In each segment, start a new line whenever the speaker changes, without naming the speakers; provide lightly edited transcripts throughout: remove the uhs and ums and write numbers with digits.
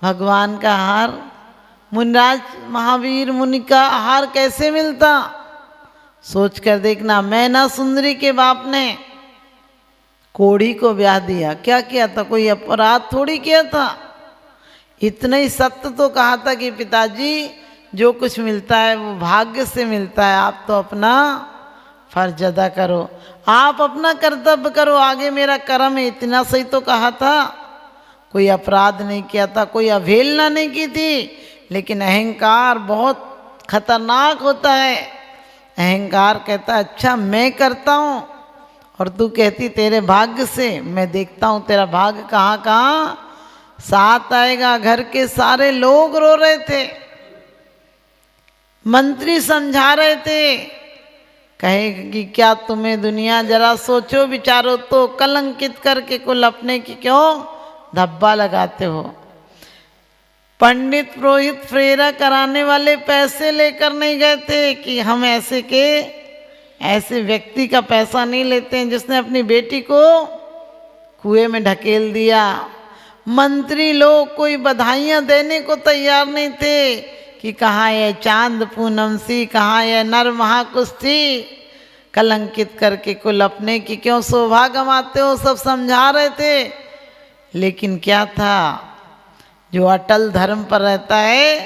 भगवान का आहार, मुनिराज महावीर मुनि का आहार कैसे मिलता? सोच कर देखना। मैना सुंदरी के बाप ने कोढ़ी को ब्याह दिया, क्या किया था? कोई अपराध थोड़ी किया था। इतना ही सत्य तो कहा था कि पिताजी जो कुछ मिलता है वो भाग्य से मिलता है, आप तो अपना फर्ज अदा करो, आप अपना कर्तव्य करो, आगे मेरा कर्म है, इतना सही तो कहा था। कोई अपराध नहीं किया था, कोई अवहेलना नहीं की थी। लेकिन अहंकार बहुत खतरनाक होता है। अहंकार कहता है अच्छा मैं करता हूँ, और तू कहती तेरे भाग्य से। मैं देखता हूँ तेरा भाग्य कहाँ कहाँ साथ आएगा। घर के सारे लोग रो रहे थे, मंत्री समझा रहे थे, कहेगी क्या तुम्हें दुनिया, जरा सोचो विचारो तो, कलंकित करके कुल अपने की क्यों धब्बा लगाते हो। पंडित पुरोहित फेरा कराने वाले पैसे लेकर नहीं गए थे कि हम ऐसे व्यक्ति का पैसा नहीं लेते हैं जिसने अपनी बेटी को कुएं में ढकेल दिया। मंत्री लोग कोई बधाइयां देने को तैयार नहीं थे कि कहाँ ये चांद पूनम सी, कहाँ ये नर महाकुस्ती, कलंकित करके कुल अपने की क्यों शोभा गंवाते हो, सब समझा रहे थे। लेकिन क्या था, जो अटल धर्म पर रहता है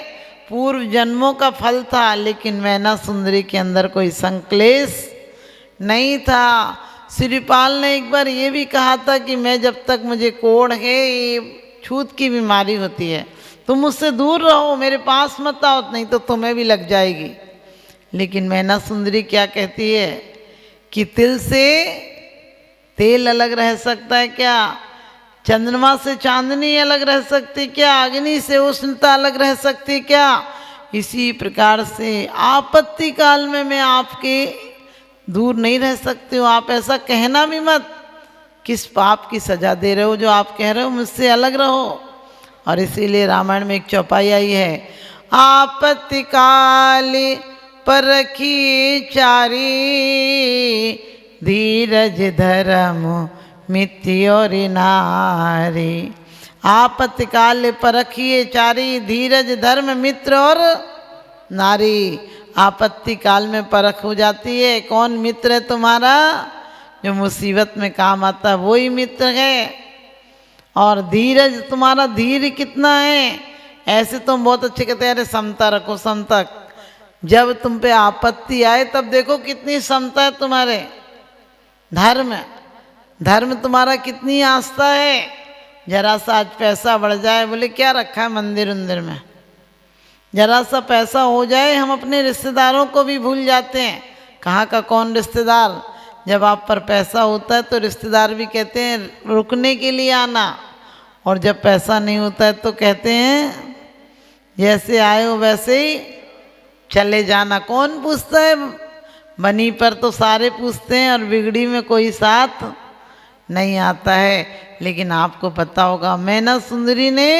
पूर्व जन्मों का फल था। लेकिन मैना सुंदरी के अंदर कोई संक्लेश नहीं था। श्रीपाल ने एक बार ये भी कहा था कि मैं जब तक मुझे कोढ़ है, ये छूत की बीमारी होती है, तुम मुझसे दूर रहो, मेरे पास मत आओ, नहीं तो तुम्हें भी लग जाएगी। लेकिन मैना सुंदरी क्या कहती है कि तिल से तेल अलग रह सकता है क्या? चंद्रमा से चांदनी अलग रह सकती क्या? अग्नि से उष्णता अलग रह सकती क्या? इसी प्रकार से आपत्ति काल में मैं आपके दूर नहीं रह सकती हूँ। आप ऐसा कहना भी मत। किस पाप की सजा दे रहे हो जो आप कह रहे हो मुझसे अलग रहो। और इसीलिए रामायण में एक चौपाई आई है, आपत्ति काल परखी चारी, धीरज धर्म मित्योर नारी। आपत्ति काल परखिए चारी, धीरज धर्म मित्र और नारी। आपत्ति काल में परख हो जाती है कौन मित्र है तुम्हारा, जो मुसीबत में काम आता है वही मित्र है। और धीरज, तुम्हारा धीर कितना है। ऐसे तुम बहुत अच्छे कहते हैं अरे समता रखो, समता। जब तुम पे आपत्ति आए तब देखो कितनी समता है तुम्हारे। धर्म तुम्हारा कितनी आस्था है। जरा सा आज पैसा बढ़ जाए, बोले क्या रखा है मंदिर उंदिर में, जरा सा पैसा हो जाए हम अपने रिश्तेदारों को भी भूल जाते हैं। कहाँ का कौन रिश्तेदार, जब आप पर पैसा होता है तो रिश्तेदार भी कहते हैं रुकने के लिए आना, और जब पैसा नहीं होता है तो कहते हैं जैसे आए हो वैसे ही चले जाना। कौन पूछता है, बनी पर तो सारे पूछते हैं और बिगड़ी में कोई साथ नहीं आता है। लेकिन आपको पता होगा मैना सुंदरी ने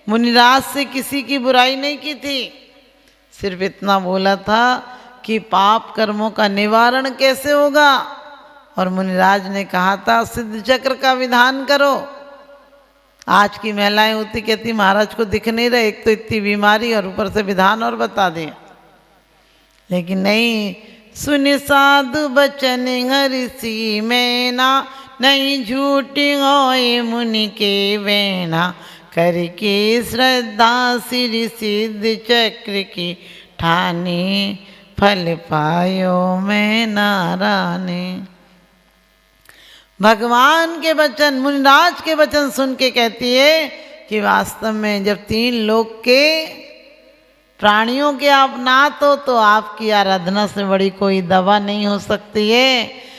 मुनिराज से किसी की बुराई नहीं की थी, सिर्फ इतना बोला था कि पाप कर्मों का निवारण कैसे होगा। और मुनिराज ने कहा था सिद्ध चक्र का विधान करो। आज की महिलाएं होती कहती महाराज को दिख नहीं रहे, एक तो इतनी बीमारी और ऊपर से विधान और बता दिए। लेकिन नहीं, सुनि साधु बचन हरिषि मैना, नहीं झूठी होए मुनि के वेणा, करके श्रद्धा श्री सिद्ध चक्र की ठानी, फल पायो मैं नाराने। भगवान के वचन, मुनिराज के वचन सुन के कहती है कि वास्तव में जब 3 लोक के प्राणियों के आप नाथ हो तो आपकी आराधना से बड़ी कोई दवा नहीं हो सकती है।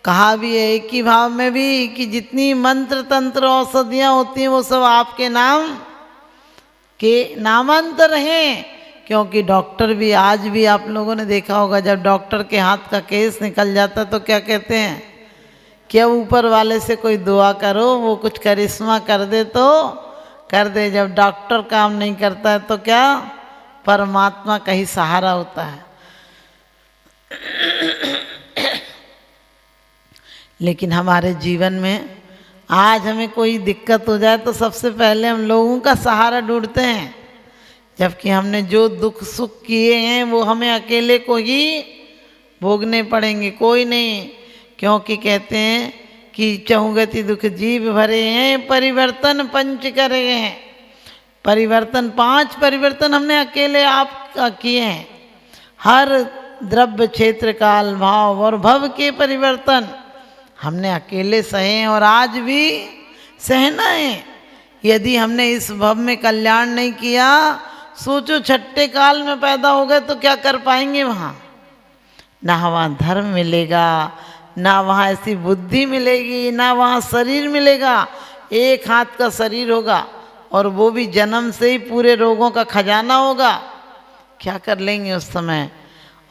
कहा भी है एक ही भाव में भी कि जितनी मंत्र तंत्र औषधियाँ होती हैं वो सब आपके नाम के नामांतर हैं। क्योंकि डॉक्टर भी, आज भी आप लोगों ने देखा होगा जब डॉक्टर के हाथ का केस निकल जाता तो क्या कहते हैं, क्या ऊपर वाले से कोई दुआ करो वो कुछ करिश्मा कर दे तो कर दे। जब डॉक्टर काम नहीं करता है तो क्या परमात्मा का ही सहारा होता है। लेकिन हमारे जीवन में आज हमें कोई दिक्कत हो जाए तो सबसे पहले हम लोगों का सहारा ढूंढते हैं, जबकि हमने जो दुख सुख किए हैं वो हमें अकेले को ही भोगने पड़ेंगे, कोई नहीं। क्योंकि कहते हैं कि चहुगति दुख जीव भरे हैं, परिवर्तन पंच करे हैं। परिवर्तन 5 परिवर्तन हमने अकेले आप किए हैं। हर द्रव्य क्षेत्र काल भाव और भव के परिवर्तन हमने अकेले सहे हैं और आज भी सहना है। यदि हमने इस भव में कल्याण नहीं किया, सोचो छठे काल में पैदा हो गए तो क्या कर पाएंगे वहाँ। ना वहाँ धर्म मिलेगा, ना वहाँ ऐसी बुद्धि मिलेगी, ना वहाँ शरीर मिलेगा। एक हाथ का शरीर होगा और वो भी जन्म से ही पूरे रोगों का खजाना होगा। क्या कर लेंगे उस समय।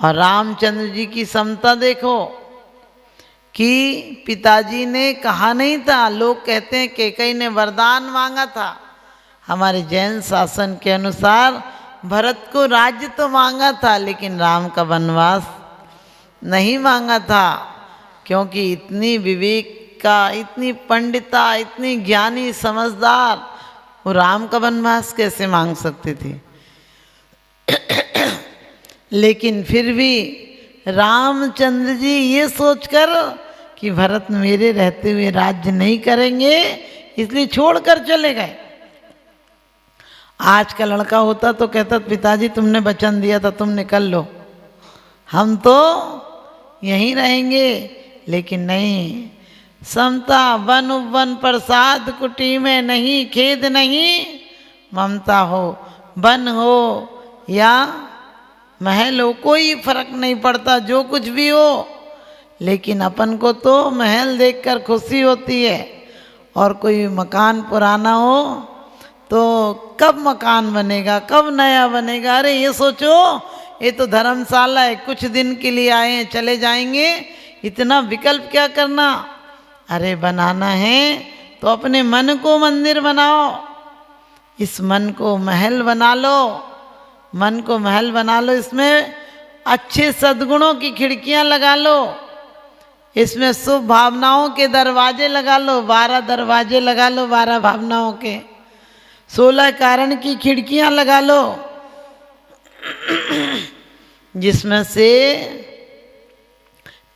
और रामचंद्र जी की समता देखो कि पिताजी ने कहा नहीं था, लोग कहते हैं कैकेयी ने वरदान मांगा था। हमारे जैन शासन के अनुसार भरत को राज्य तो मांगा था, लेकिन राम का वनवास नहीं मांगा था। क्योंकि इतनी विवेक का, इतनी पंडिता, इतनी ज्ञानी समझदार, वो राम का वनवास कैसे मांग सकते थे। लेकिन फिर भी रामचंद्र जी ये सोचकर कि भरत मेरे रहते हुए राज्य नहीं करेंगे, इसलिए छोड़कर चले गए। आज का लड़का होता तो कहता पिताजी तुमने वचन दिया था, तुम निकल लो, हम तो यहीं रहेंगे। लेकिन नहीं, समता वन उपवन प्रसाद कुटी में नहीं, खेद नहीं ममता हो, वन हो या महल हो, कोई फर्क नहीं पड़ता, जो कुछ भी हो। लेकिन अपन को तो महल देखकर खुशी होती है, और कोई मकान पुराना हो तो कब मकान बनेगा, कब नया बनेगा। अरे ये सोचो, ये तो धर्मशाला है, कुछ दिन के लिए आए हैं चले जाएंगे, इतना विकल्प क्या करना। अरे बनाना है तो अपने मन को मंदिर बनाओ, इस मन को महल बना लो, मन को महल बना लो। इसमें अच्छे सद्गुणों की खिड़कियां लगा लो, इसमें शुभ भावनाओं के दरवाजे लगा लो, 12 दरवाजे लगा लो 12 भावनाओं के, 16 कारण की खिड़कियां लगा लो, जिसमें से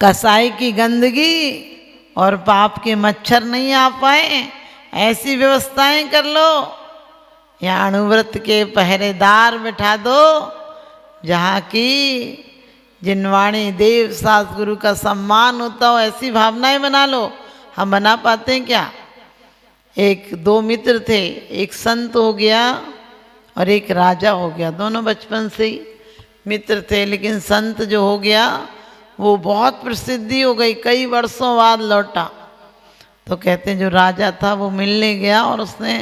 कसाई की गंदगी और पाप के मच्छर नहीं आ पाए, ऐसी व्यवस्थाएं कर लो। या अणुव्रत के पहरेदार बिठा दो, जहाँ की जिनवाणी देव सास गुरु का सम्मान होता हो, ऐसी भावनाएं बना लो। हम बना पाते हैं क्या। 2 मित्र थे, एक संत हो गया और एक राजा हो गया, दोनों बचपन से ही मित्र थे। लेकिन संत जो हो गया वो बहुत प्रसिद्धि हो गई, कई वर्षों बाद लौटा। तो कहते हैं जो राजा था वो मिलने गया और उसने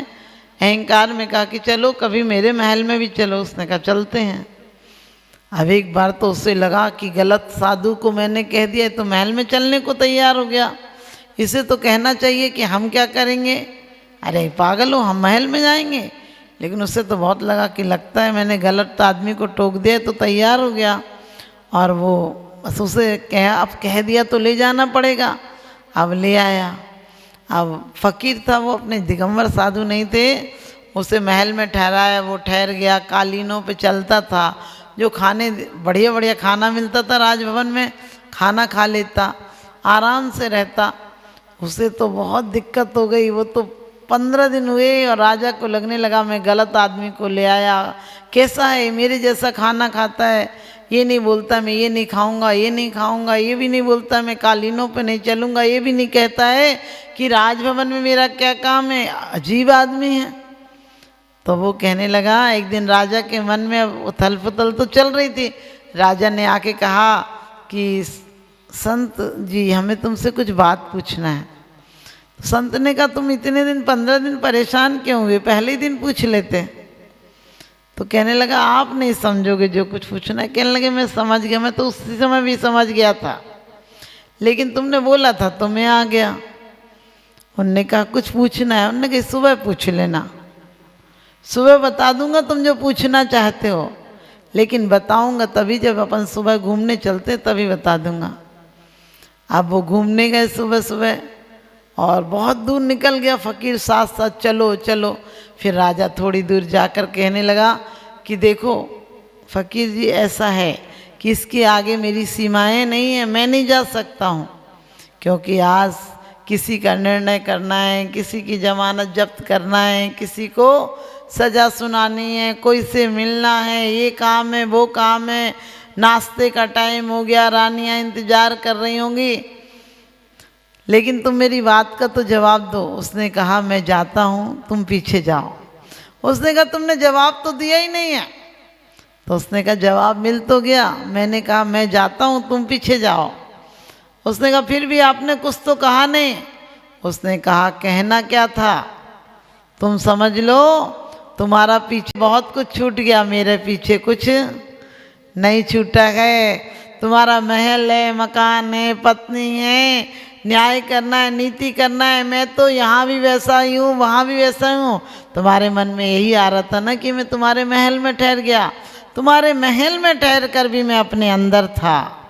अहंकार में कहा कि चलो कभी मेरे महल में भी चलो। उसने कहा चलते हैं। अब एक बार तो उससे लगा कि गलत साधु को मैंने कह दिया, तो महल में चलने को तैयार हो गया। इसे तो कहना चाहिए कि हम क्या करेंगे, अरे पागल हो हम महल में जाएंगे। लेकिन उससे तो बहुत लगा कि लगता है मैंने गलत आदमी को टोक दिया, तो तैयार हो गया। और वो बस उसे अब कह दिया तो ले जाना पड़ेगा। अब ले आया। अब फकीर था वो, अपने दिगंबर साधु नहीं थे। उसे महल में ठहराया, वो ठहर गया, कालीनों पे चलता था। जो खाने बढ़िया बढ़िया खाना मिलता था राजभवन में, खाना खा लेता, आराम से रहता। उसे तो बहुत दिक्कत हो गई। वो तो 15 दिन हुए और राजा को लगने लगा मैं गलत आदमी को ले आया। कैसा है, मेरे जैसा खाना खाता है, ये नहीं बोलता मैं ये नहीं खाऊंगा, ये नहीं खाऊंगा, ये भी नहीं बोलता मैं कालीनों पे नहीं चलूँगा, ये भी नहीं कहता है कि राजभवन में मेरा क्या काम है। अजीब आदमी है। तो वो कहने लगा, एक दिन राजा के मन में उथल पुथल तो चल रही थी। राजा ने आके कहा कि संत जी हमें तुमसे कुछ बात पूछना है। तो संत ने कहा तुम इतने दिन 15 दिन परेशान क्यों हुए, पहले ही दिन पूछ लेते। तो कहने लगा आप नहीं समझोगे जो कुछ पूछना है। कहने लगे मैं समझ गया, मैं तो उसी समय भी समझ गया था, लेकिन तुमने बोला था तो मैं आ गया। उनने कहा कुछ पूछना है। उन्होंने कहा सुबह पूछ लेना, सुबह बता दूंगा तुम जो पूछना चाहते हो, लेकिन बताऊंगा तभी जब अपन सुबह घूमने चलते तभी बता दूंगा। अब वो घूमने गए सुबह सुबह, और बहुत दूर निकल गया। फ़कीर साथ साथ चलो चलो। फिर राजा थोड़ी दूर जाकर कहने लगा कि देखो फ़कीर जी, ऐसा है कि इसके आगे मेरी सीमाएं नहीं हैं, मैं नहीं जा सकता हूँ, क्योंकि आज किसी का निर्णय करना है, किसी की ज़मानत जब्त करना है, किसी को सज़ा सुनानी है, कोई से मिलना है, ये काम है वो काम है, नाश्ते का टाइम हो गया, रानियाँ इंतज़ार कर रही होंगी, लेकिन तुम मेरी बात का तो जवाब दो। उसने कहा मैं जाता हूँ, तुम पीछे जाओ। उसने कहा तुमने जवाब तो दिया ही नहीं है। तो उसने कहा जवाब मिल तो गया, मैंने कहा मैं जाता हूँ, तुम पीछे जाओ। उसने कहा फिर भी आपने कुछ तो कहा नहीं। उसने कहा कहना क्या था, तुम समझ लो तुम्हारा पीछे बहुत कुछ छूट गया, मेरे पीछे कुछ नहीं छूटा है। तुम्हारा महल है, मकान है, पत्नी है, न्याय करना है, नीति करना है। मैं तो यहाँ भी वैसा ही हूँ, वहाँ भी वैसा हूँ। तुम्हारे मन में यही आ रहा था ना कि मैं तुम्हारे महल में ठहर गया। तुम्हारे महल में ठहर कर भी मैं अपने अंदर था,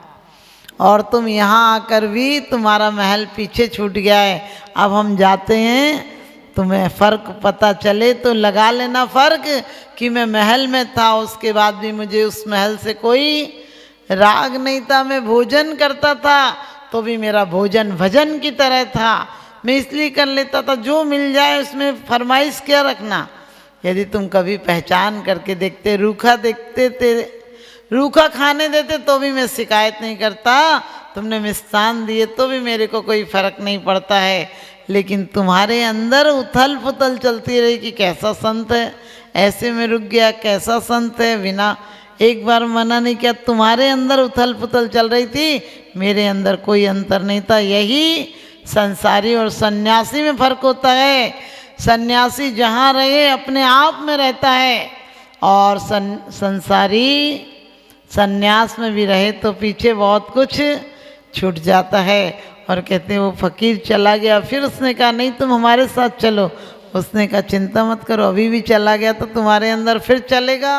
और तुम यहाँ आकर भी तुम्हारा महल पीछे छूट गया है। अब हम जाते हैं, तुम्हें फ़र्क पता चले तो लगा लेना फ़र्क कि मैं महल में था, उसके बाद भी मुझे उस महल से कोई राग नहीं था। मैं भोजन करता था तो भी मेरा भोजन भजन की तरह था, मैं इसलिए कर लेता था, जो मिल जाए उसमें फरमाइश क्या रखना। यदि तुम कभी पहचान करके देखते, रूखा देखते थे, रूखा खाने देते तो भी मैं शिकायत नहीं करता, तुमने मिष्टान दिए तो भी मेरे को कोई फ़र्क नहीं पड़ता है। लेकिन तुम्हारे अंदर उथल पुथल चलती रही कि कैसा संत है, ऐसे में रुक गया, कैसा संत है, बिना एक बार मना नहीं किया। तुम्हारे अंदर उथल पुथल चल रही थी, मेरे अंदर कोई अंतर नहीं था। यही संसारी और सन्यासी में फ़र्क होता है। सन्यासी जहाँ रहे अपने आप में रहता है, और संसारी सन्यास में भी रहे तो पीछे बहुत कुछ छूट जाता है। और कहते हैं वो फ़कीर चला गया। फिर उसने कहा नहीं तुम हमारे साथ चलो। उसने कहा चिंता मत करो, अभी भी चला गया तो तुम्हारे अंदर फिर चलेगा।